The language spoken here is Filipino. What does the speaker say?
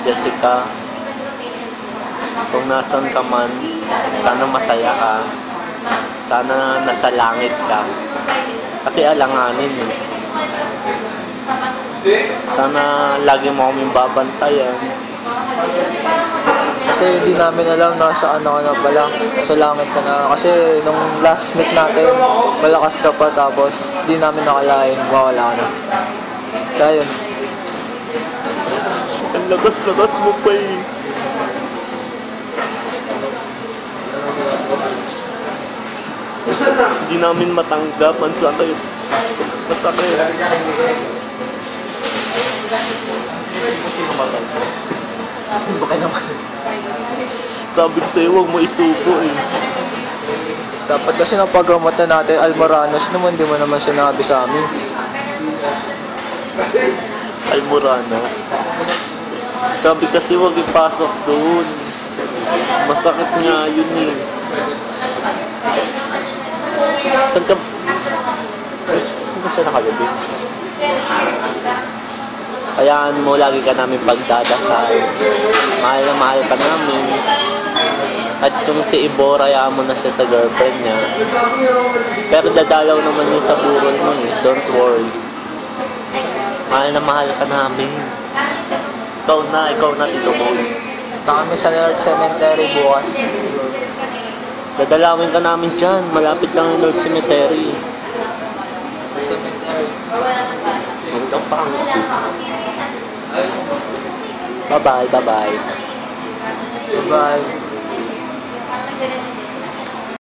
Jessica, kung nasan ka man, sana masaya ka. Sana nasa langit ka. Kasi alanganin eh. Sana lagi mo kaming babantayan. Kasi hindi namin alam na sa ano pala, sa langit ka na. Kasi nung last meet natin, malakas ka pa tapos hindi namin nakalain, mawala ka na. Kaya yun. Ang lagas-lagas mo pa eh. Hindi namin matanggap. Ang sakit. Masakit. Bakit naman? Sabi ko sa'yo, huwag mo isuko eh. Dapat kasi napagamot na natin Almoranos naman, di mo naman sinabi sa amin. Almoranas. Sabi kasi huwag ipasok doon. Masakit nga yun eh. Saan ka siya nakagabi? Hayaan mo, lagi ka namin pagdadasal. Mahal na mahal ka namin. At kung si Ibor, hayaan mo na siya sa girlfriend niya. Pero dadalaw naman niya sa burol mo eh. Don't worry. Mahal na mahal ka namin. Ikaw na, Tito Boy. Punta kami sa North Cemetery bukas. Dadalawin ka namin dyan. Malapit lang yung North Cemetery. Cemetery. Hanggang pa. Bye-bye, bye-bye. Bye-bye.